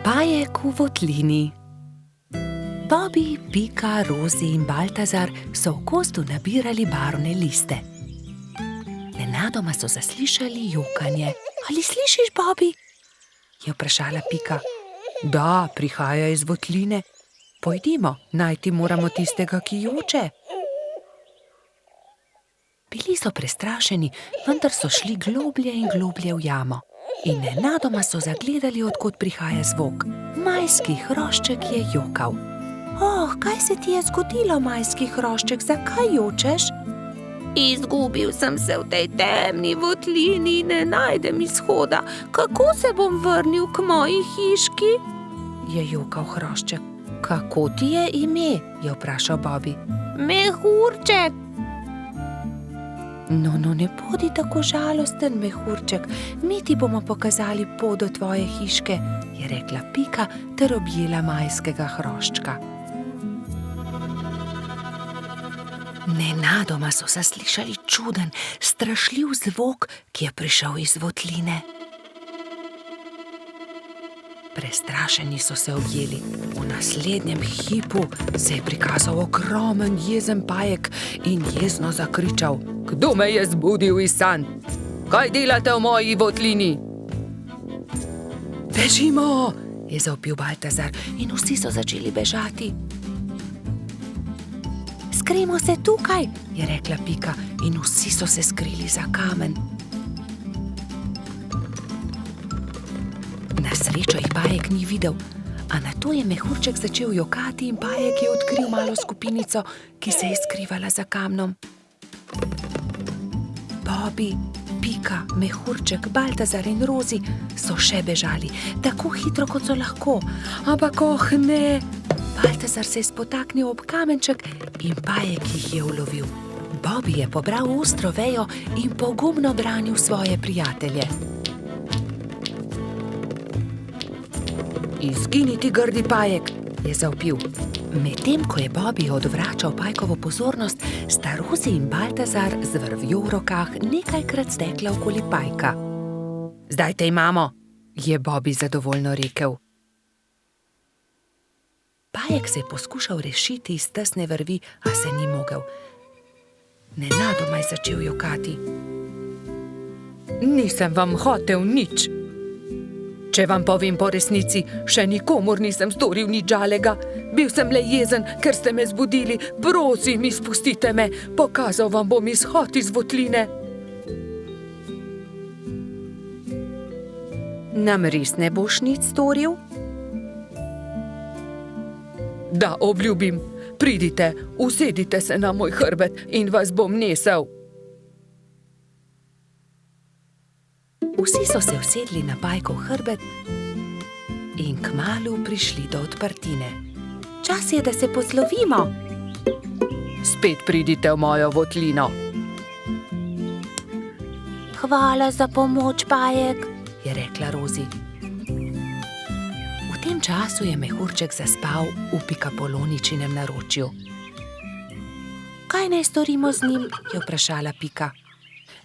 Pajek v votlini. Bobby, Pika, Rozi in Baltazar so v gozdu nabirali barvne liste. Nenadoma so zaslišali jokanje. Ali slišiš, Bobby? Je vprašala Pika. Da, prihaja iz votline. Pojdimo, najti moramo tistega, ki joče. Bili so prestrašeni, vendar so šli globlje in globlje v jamo. In nenadoma so zagledali, od kod prihaja zvok. Majski hrošček je jokal. Oh, kaj se ti je zgodilo, majski hrošček, zakaj jočeš? Izgubil sem se v tej temni votlini in ne najdem izhoda. Kako se bom vrnil k moji hiški? Je jokal hrošček. Kako ti je ime? Je vprašal Bobby. Mehurček. No, ne bodi tako žalosten, mehurček. Mi ti bomo pokazali pot do tvoje hiške, je rekla Pika ter objela majskega hroščka. Nenadoma so zaslišali čuden, strašljiv zvok, ki je prišel iz votline. Prestrašeni so se objeli. V naslednjem hipu se je prikazal ogromen jezen pajek in jezno zakričal: Kdo me je zbudil iz sanj? Kaj delate v moji votlini? Bežimo, je zavpil Baltazar in vsi so začeli bežati. Skrijmo se tukaj, je rekla Pika in vsi so se skrili za kamen. Na srečo jih pajek ni videl, a nato je mehurček začel jokati in pajek je odkril malo skupinico, ki se je skrivala za kamnom. Bobby, Pika, mehurček, Baltazar in Rozi so še bežali, tako hitro, kot so lahko. Ampak ne! Baltazar se je spotaknil ob kamenček in pajek jih je ulovil. Bobby je pobral ostro vejo in pogumno branil svoje prijatelje. Izgini ti, grdi pajek, je zavpil. Medtem ko je Bobby odvračal pajkovo pozornost, sta Rozi in Baltazar z vrvjo v rokah nekajkrat stekla okoli pajka. Zdaj te imamo, je Bobby zadovoljno rekel. Pajek se je poskušal rešiti iz tesne vrvi, a se ni mogel. Nenadoma je začel jokati. Nisem vam hotel nič. Če vam povem po resnici, še nikomur nisem storil nič žalega. Bil sem le jezen, ker ste me zbudili. Prosim, izpustite me, pokazal vam bom izhod iz votline. Nam res ne boš nič storil? Da, obljubim. Pridite, usedite se na moj hrbet in vas bom nesel. Vsi so se usedli na pajkov hrbet in kmalu prišli do odprtine. Čas je, da se poslovimo. Spet pridite v mojo votlino. Hvala za pomoč, pajek, je rekla Rozi. V tem času je mehurček zaspal v Pikapoloničinem naročju. Kaj naj storimo z njim, je vprašala Pika.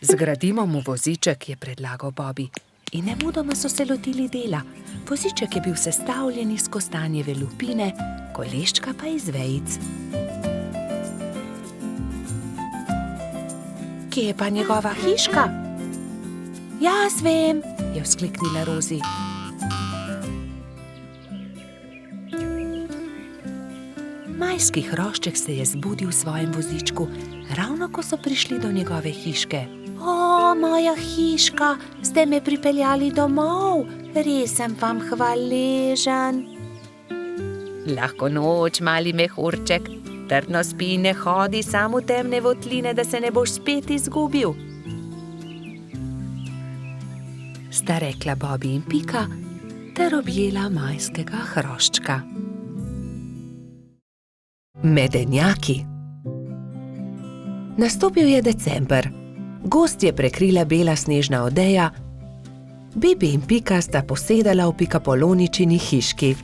Zgradimo mu voziček, je predlagal Bobby. In nemudoma so se lotili dela. Voziček je bil sestavljen iz kostanjeve lupine, koleščka pa iz vejic. Kje je pa njegova hiška? Jaz vem, je vzkliknila Rozi. Majski hrošček se je zbudil v svojem vozičku, ravno ko so prišli do njegove hiške. O, moja hiška, ste me pripeljali domov, res sem vam hvaležen. Lahko noč, mali mehurček, trdno spi in ne hodi samo v temne votline, da se ne boš spet izgubil. Sta rekla Bobby in Pika ter objela majskega hroščka. Medenjaki. Nastopil je december. Gozd je prekrila bela snežna odeja. Bibi in Pika sta posedala v Pikapoloničini hiški.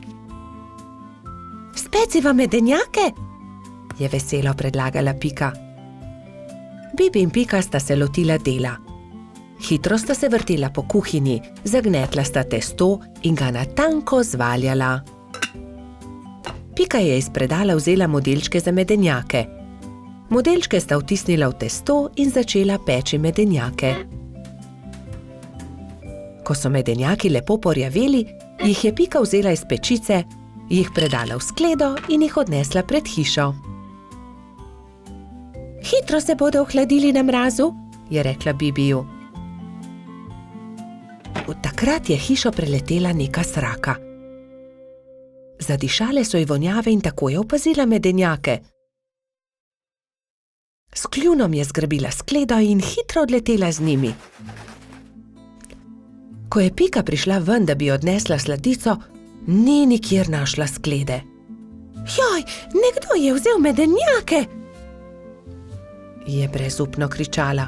Speciva medenjake? je veselo predlagala Pika. Bibi in Pika sta se lotila dela. Hitro sta se vrtela po kuhinji, zagnetla sta testo in ga na tanko zvaljala. Pika je iz predala vzela modelčke za medenjake. Modelčke sta vtisnila v testo in začela peči medenjake. Ko so medenjaki lepo porjaveli, jih je Pika vzela iz pečice, jih predala v skledo in jih odnesla pred hišo. Hitro se bodo ohladili na mrazu, je rekla Bibiju. Takrat je hišo preletela neka sraka. Zadišale so ji vonjave in tako je opazila medenjake. S kljunom je zgrabila skledo in hitro odletela z njimi. Ko je Pika prišla ven, da bi odnesla sladico, ni nikjer našla sklede. Joj, nekdo je vzel medenjake! Je brezupno kričala.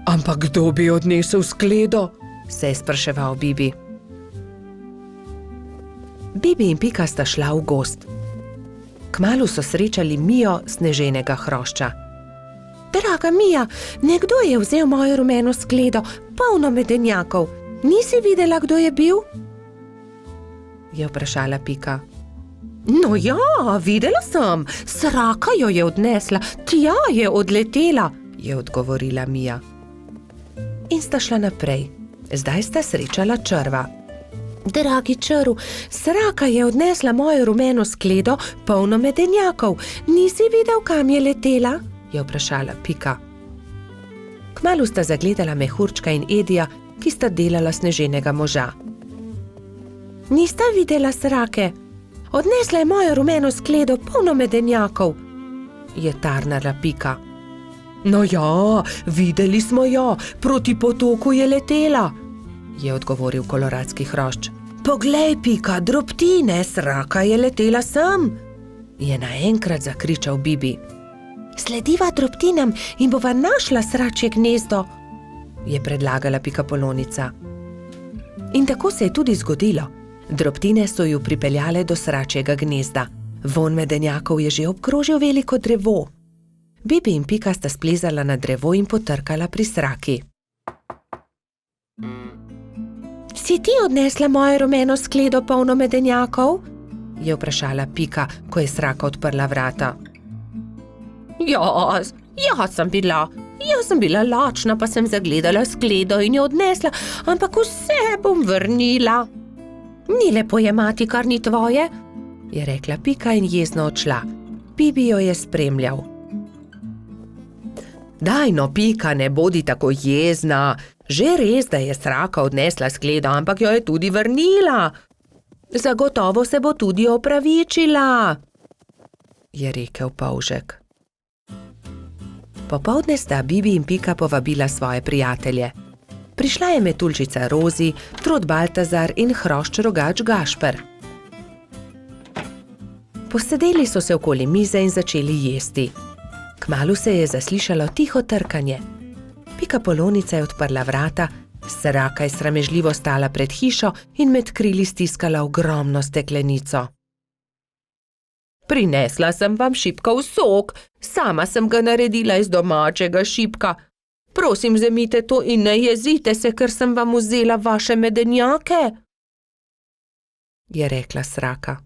Ampak kdo bi odnesel skledo? Se je spraševal Bibi. Bibi in Pika sta šla v gozd. Kmalu so srečali Mijo sneženega hrošča. Draga Mija, nekdo je vzel mojo rumeno skledo, polno medenjakov. Nisi videla, kdo je bil? Je vprašala Pika. No ja, videla sem. Sraka jo je odnesla, tja je odletela, je odgovorila Mija. In sta šla naprej. Zdaj sta srečala črva. Dragi črv, sraka je odnesla mojo rumeno skledo, polno medenjakov. Nisi videl, kam je letela? Je vprašala Pika. Kmalu sta zagledala mehurčka in Edija, ki sta delala sneženega moža. Nista videla srake? Odnesla je mojo rumeno skledo, polno medenjakov, je tarnala Pika. No ja, videli smo jo, proti potoku je letela, je odgovoril koloradski hrošč. Poglej, Pika, drobtine, sraka je letela sem, je naenkrat zakričal Bibi. Slediva drobtinam in bova našla sračje gnezdo, je predlagala Pikapolonica. In tako se je tudi zgodilo. Drobtine so ju pripeljale do sračjega gnezda. Vonj medenjakov je že obkrožil veliko drevo. Bibi in Pika sta splezala na drevo in potrkala pri sraki. Si ti odnesla mojo rumeno skledo, polno medenjakov? Je vprašala Pika, ko je sraka odprla vrata. Jaz sem bila lačna, pa sem zagledala skledo in jo odnesla, ampak vse bom vrnila. Ni lepo jemati, kar ni tvoje, je rekla Pika in jezno odšla. Bibi jo je spremljal. Daj no, Pika, ne bodi tako jezna. Že res, da je sraka odnesla skledo, ampak jo je tudi vrnila. Zagotovo se bo tudi opravičila, je rekel polžek. Popoldne sta Bibi in Pika povabila svoje prijatelje. Prišla je metuljčica Rozi, trod Baltazar in hrošč rogač Gašper. Posedeli so se okoli mize in začeli jesti. Kmalu se je zaslišalo tiho trkanje. Pikapolonica je odprla vrata, sraka je sramežljivo stala pred hišo in med krili stiskala ogromno steklenico. Prinesla sem vam šipkov sok, sama sem ga naredila iz domačega šipka. Prosim, vzemite to in ne jezite se, ker sem vam vzela vaše medenjake, je rekla sraka.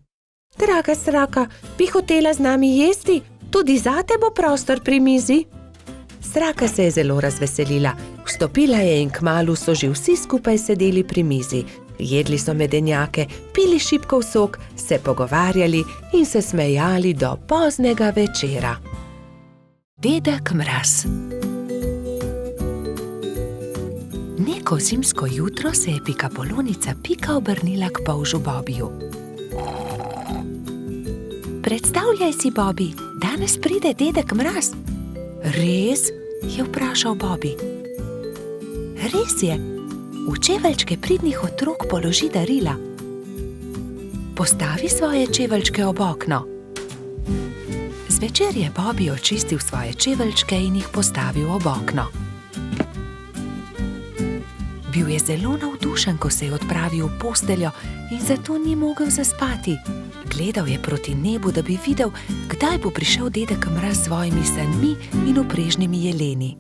Draga sraka, bi hotela z nami jesti? Tudi zate bo prostor pri mizi. Sraka se je zelo razveselila, vstopila je in kmalu so že vsi skupaj sedeli pri mizi. Jedli so medenjake, pili šipkov sok, se pogovarjali in se smejali do poznega večera. Dedek Mraz. Neko zimsko jutro se je Pikapolonica Pika obrnila k polžu Bobiju. Predstavljaj si, Bobi, danes pride dedek Mraz. Res? Je vprašal Bobi. Res je. V čeveljčke pridnih otrok položi darila. Postavi svoje čeveljčke ob okno. Zvečer je Bobi očistil svoje čeveljčke in jih postavil ob okno. Bil je zelo navdušen, ko se je odpravil v posteljo in zato ni mogel zaspati. Gledal je proti nebu, da bi videl, kdaj bo prišel dedek Mraz s svojimi sanmi in uprežnimi jeleni.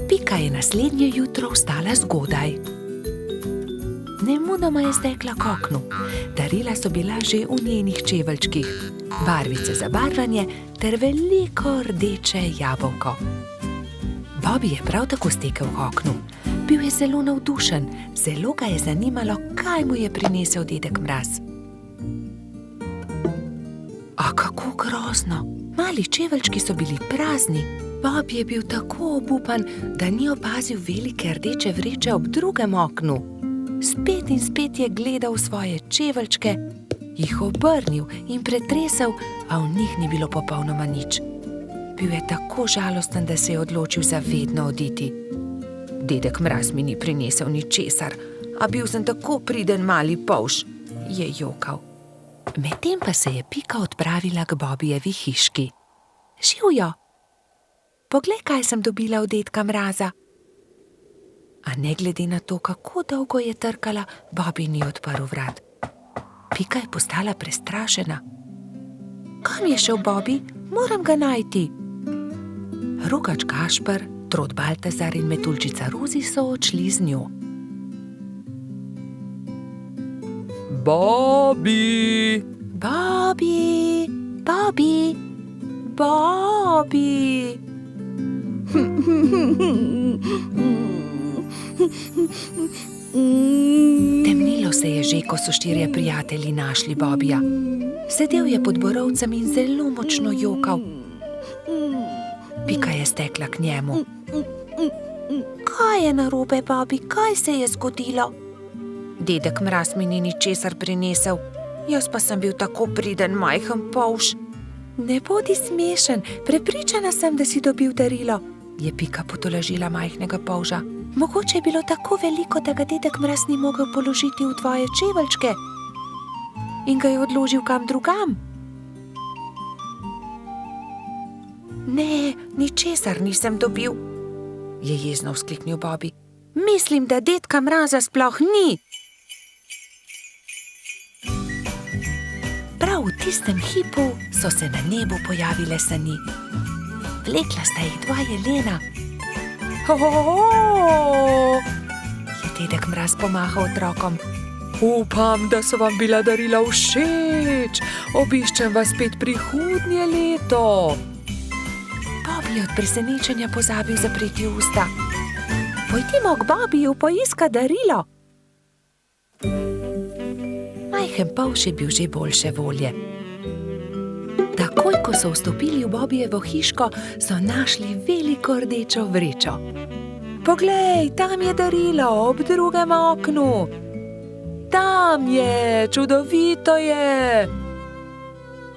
Pika je naslednje jutro vstala zgodaj. Nemudoma je stekla k oknu. Darila so bila že v njenih čeveljčkih, barvice za barvanje ter veliko rdeče jabolko. Bobby je prav tako stekel k oknu. Bil je zelo navdušen, zelo ga je zanimalo, kaj mu je prinesel dedek Mraz. A kako grozno! Mali čeveljčki so bili prazni. Bobby je bil tako obupan, da ni opazil velike rdeče vreče ob drugem oknu. Spet in spet je gledal svoje čeveljčke, jih obrnil in pretresel, a v njih ni bilo popolnoma nič. Bil je tako žalosten, da se je odločil za vedno oditi. Dedek Mraz mi ni prinesel ničesar, a bil sem tako priden mali polž, je jokal. Medtem pa se je Pika odpravila k Bobbyjevi hiški. Živjo! Poglej, kaj sem dobila od dedka Mraza. A ne glede na to, kako dolgo je trkala, Bobby ni odprl vrat. Pika je postala prestrašena. Kam je šel Bobby? Moram ga najti. Rogač Gašper, Trod Baltazar in Metuljčica Rozi so odšli z njo. Bobby! Bobby! Bobby! Bobby! Temnilo se je že, ko so štirje prijatelji našli Bobbyja. Sedel je pod borovcem in zelo močno jokal. Pika je stekla k njemu. Kaj je narobe, Bobby? Kaj se je zgodilo? Dedek Mraz mi ni ničesar prinesel. Jaz pa sem bil tako priden majhen polž. Ne bodi smešen, prepričana sem, da si dobil darilo, je Pika potolažila majhnega polža. Mogoče je bilo tako veliko, da ga dedek Mraz ni mogel položiti v tvoje čeveljčke in ga je odložil kam drugam. Ne, ničesar nisem dobil, je jezno vzkliknil Bobby. Mislim, da dedka Mraza sploh ni. Prav v tistem hipu so se na nebu pojavile sani. Vlekla sta jih dva jelena. Je dedek Mraz pomahal otrokom. Upam, da so vam bila darila všeč. Obiščem vas spet prihodnje leto. Bobby je od presenečenja pozabil zapreti usta. Pojdimo k Bobbyju poiskat darilo. Majhen polž je bil že boljše volje. Takoj, ko so vstopili v Bobbyjevo hiško, so našli veliko rdečo vrečo. Poglej, tam je darilo ob drugem oknu. Tam je, čudovito je.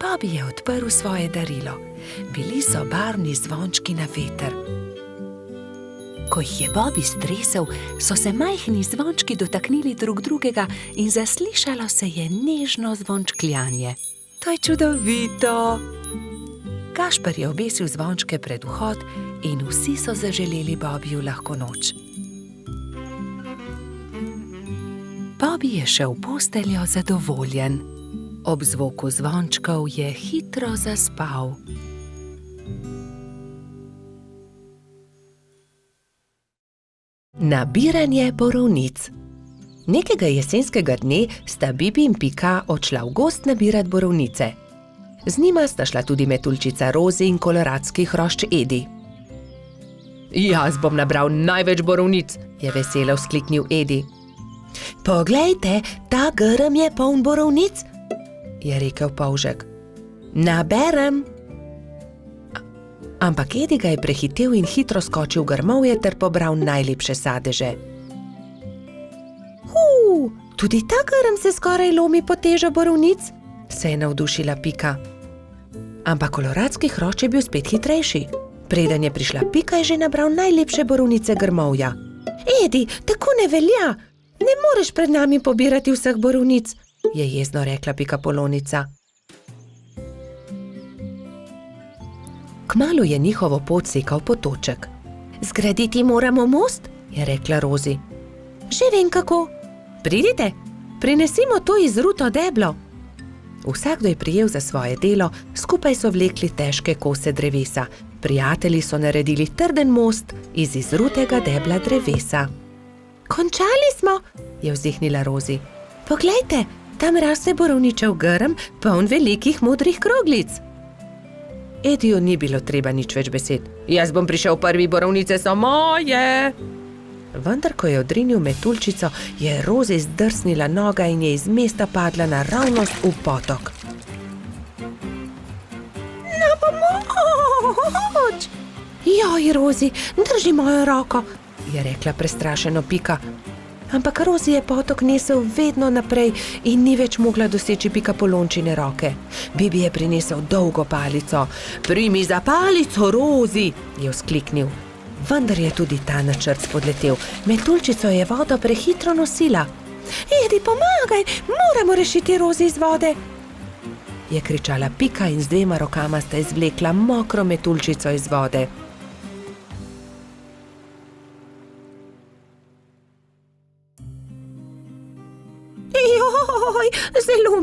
Bobby je odprl svoje darilo. Bili so barvni zvončki na veter. Ko jih je Bobby stresel, so se majhni zvončki dotaknili drug drugega in zaslišalo se je nežno zvončkljanje. To je čudovito. Gašper je obesil zvončke pred vhod in vsi so zaželeli Bobbyju lahko noč. Bobby je šel v posteljo zadovoljen. Ob zvoku zvončkov je hitro zaspal. Nabiranje borovnic. Nekega jesenskega dne sta Bibi in Pika odšla v gozd nabirat borovnice. Z njima sta šla tudi Metuljčica Rozi in koloradski hrošč Edi. Jaz bom nabral največ borovnic, je veselo vzkliknil Edi. Poglejte, ta grm je poln borovnic, je rekel polžek. Naberem. Ampak Edi ga je prehitel in hitro skočil v grmovje ter pobral najlepše sadeže. Tudi ta grm se skoraj lomi pod težo borovnic, se je navdušila Pika. Ampak koloradski hrošč je bil spet hitrejši. Preden je prišla Pika, je že nabral najlepše borovnice grmovja. Edi, tako ne velja! Ne moreš pred nami pobirati vseh borovnic, je jezno rekla Pikapolonica. Kmalu je njihovo pot sekal potoček. Zgraditi moramo most, je rekla Rozi. Že vem kako. Pridite, prinesimo to izruto deblo. Vsakdo je prijel za svoje delo, skupaj so vlekli težke kose drevesa. Prijatelji so naredili trden most iz izrutega debla drevesa. Končali smo, je vzdihnila Rozi. Poglejte, tam raste borovničev grm, poln velikih modrih kroglic. Ediju ni bilo treba nič več besed. Jaz bom prišel prvi, borovnice so moje. Vendar, ko je odrinil metuljčico, je Rozi zdrsnila noga in je iz mesta padla naravnost v potok. Na pomoč! Joj, Rozi, drži mojo roko, je rekla prestrašeno Pika. Ampak Rozi je potok nesel vedno naprej in ni več mogla doseči Pikapolončine roke. Bibi je prinesel dolgo palico. Primi za palico, Rozi, je vzkliknil. Vendar je tudi ta načrt spodletel. Metuljčico je vodo prehitro nosila. Edi, pomagaj, moramo rešiti Rozi iz vode, je kričala Pika in z 2 rokama sta izvlekla mokro metuljčico iz vode. Joj, zelo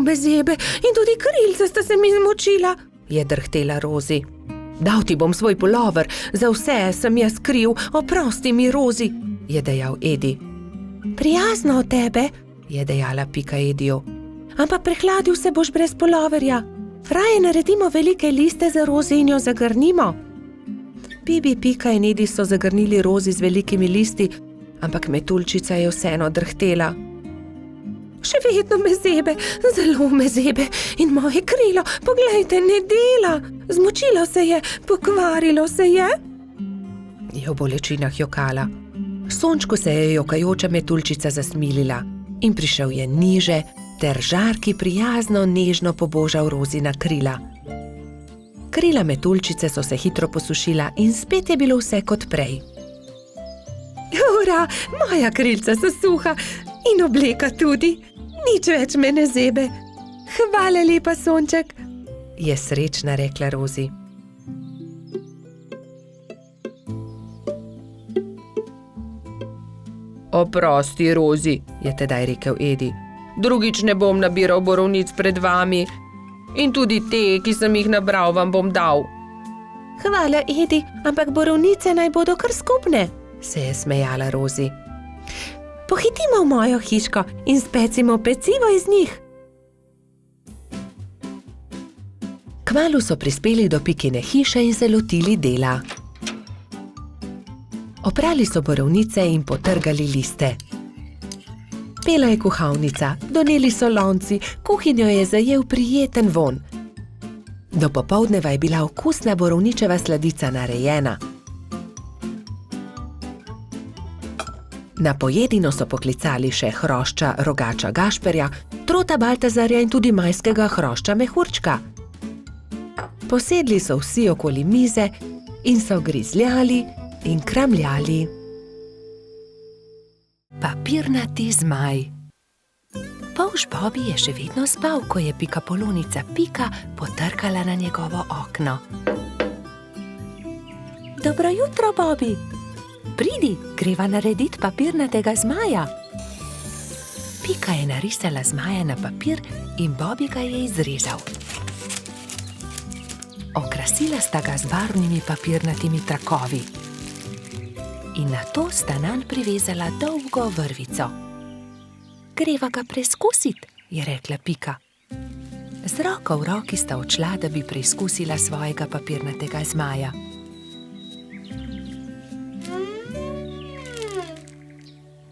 me zebe in tudi krilca sta se mi zmočila, je drhtela Rozi. Dal ti bom svoj pulover, za vse sem jaz kriv, oprosti mi, Rozi, je dejal Edi. Prijazno od tebe, je dejala Pika Ediju. Ampak prehladil se boš brez puloverja. Raje naredimo velike liste za Rozi in jo zagrnimo. Bibi, Pika in Edi so zagrnili Rozi z velikimi listi, ampak metuljčica je vseeno drhtela. Še vedno me zebe, zelo me zebe in moje krilo, poglejte, ne dela. Zmočilo se je, pokvarilo se je. Je v bolečinah jokala. Sončku se je jokajoča metuljčica zasmilila in prišel je niže ter žarki prijazno nežno pobožal Rozina krila. Krila metuljčice so se hitro posušila in spet je bilo vse kot prej. Ura, moja krilca so suha in obleka tudi. Nič več me ne zebe. Hvala lepa, Sonček, je srečna rekla Rozi. Oprosti, Rozi, je tedaj rekel Edi. Drugič ne bom nabiral borovnic pred vami. In tudi te, ki sem jih nabral, vam bom dal. Hvala, Edi, ampak borovnice naj bodo kar skupne, se je smejala Rozi. Pohitimo v mojo hiško in specimo pecivo iz njih. Kmalu so prispeli do Pikine hiše in se lotili dela. Oprali so borovnice in potrgali liste. Pela je kuhalnica, doneli so lonci, kuhinjo je zajel prijeten vonj. Do popoldneva je bila okusna borovničeva sladica narejena. Na pojedino so poklicali še hrošča Rogača Gašperja, Trota Baltazarja in tudi majskega hrošča Mehurčka. Posedli so vsi okoli mize in so grizljali in kramljali. Papirnati zmaj. Polž Bobi je še vedno spal, ko je Pikapolonica Pika potrkala na njegovo okno. Dobro jutro, Bobi! Pridi, greva narediti papirnatega zmaja. Pika je narisala zmaja na papir in Bobi ga je izrezal. Okrasila sta ga z barvnimi papirnatimi trakovi. In nato sta nanj privezala dolgo vrvico. Greva ga preizkusiti, je rekla Pika. Z roko v roki sta odšla, da bi preizkusila svojega papirnatega zmaja.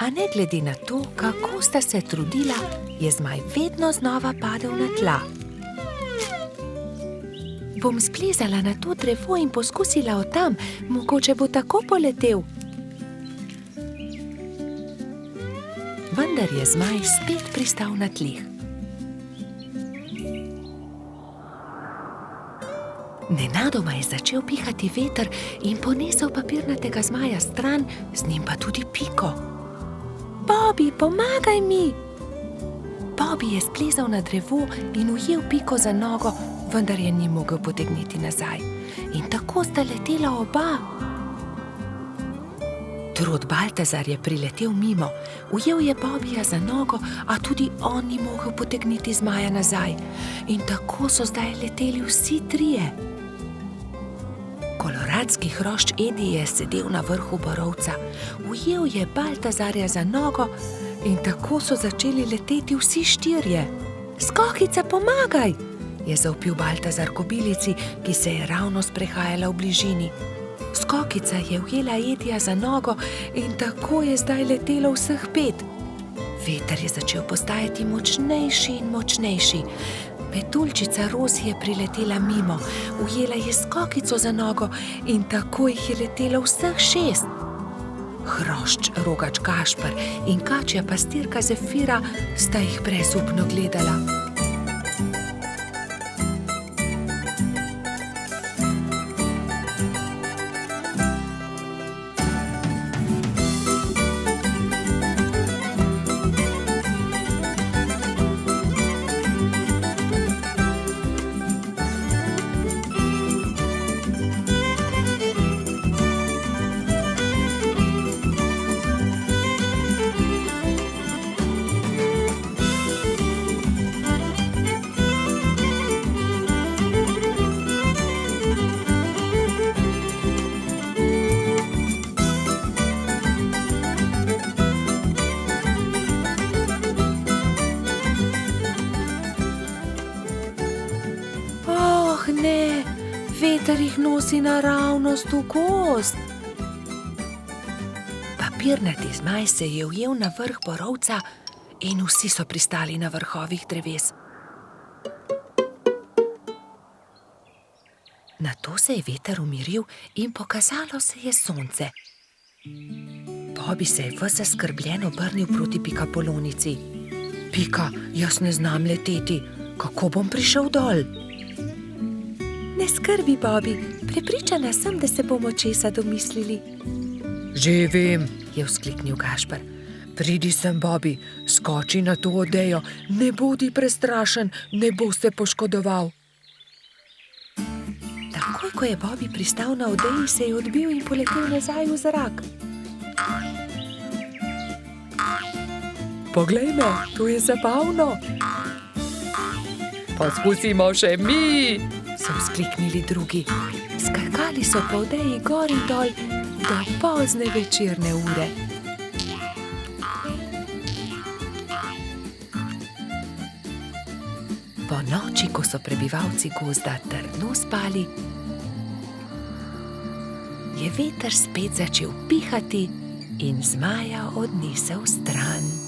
A ne glede na to, kako sta se trudila, je zmaj vedno znova padel na tla. Bom splezala na to drevo in poskusila od tam, mogoče bo tako poletel. Vendar je zmaj spet pristal na tleh. Nenadoma je začel pihati veter in ponesel papirnatega zmaja stran, z njim pa tudi Piko. Bobi, pomagaj mi! Bobi je splezal na drevo in ujel Piko za nogo, vendar je ni mogel potegniti nazaj. In tako sta letela oba. Trod Baltazar je priletel mimo, ujel je Bobija za nogo, a tudi on ni mogel potegniti zmaja nazaj. In tako so zdaj leteli vsi trije. Koloradski hrošč Edi je sedel na vrhu borovca, ujel je Baltazarja za nogo in tako so začeli leteti vsi štirje. Skokica, pomagaj, je zavpil Baltazar kobilici, ki se je ravno sprehajala v bližini. Skokica je ujela Edija za nogo in tako je zdaj letelo vseh 5. Veter je začel postajati močnejši in močnejši. Metuljčica Rozi je priletela mimo, ujela je Skokico za nogo in tako jih je letelo vseh 6. Hrošč Rogač Gašper in kačja pastirka Zefira sta jih brezupno gledala. Ne, veter jih nosi naravnost v gozd. Papirnati zmaj se je ujel na vrh borovca in vsi so pristali na vrhovih dreves. Nato se je veter umiril in pokazalo se je sonce. Bobi se je ves zaskrbljen obrnil proti Pikapolonici. Pika, jaz ne znam leteti, kako bom prišel dol? Ne skrbi, Bobi, prepričana sem, da se bomo česa domislili. Že vem, je vzkliknil Gašper. Pridi sem, Bobi, skoči na to odejo, ne bodi prestrašen, ne bo se poškodoval. Takoj, ko je Bobi pristal na odeji, se je odbil in poletel nazaj v zrak. Poglej me, to je zabavno. Poskusimo še mi, so vzkliknili drugi. Skakali so po odeji gor in dol do pozne večerne ure. Po noči, ko so prebivalci gozda trdno spali, je veter spet začel pihati in zmaja odnesel stran.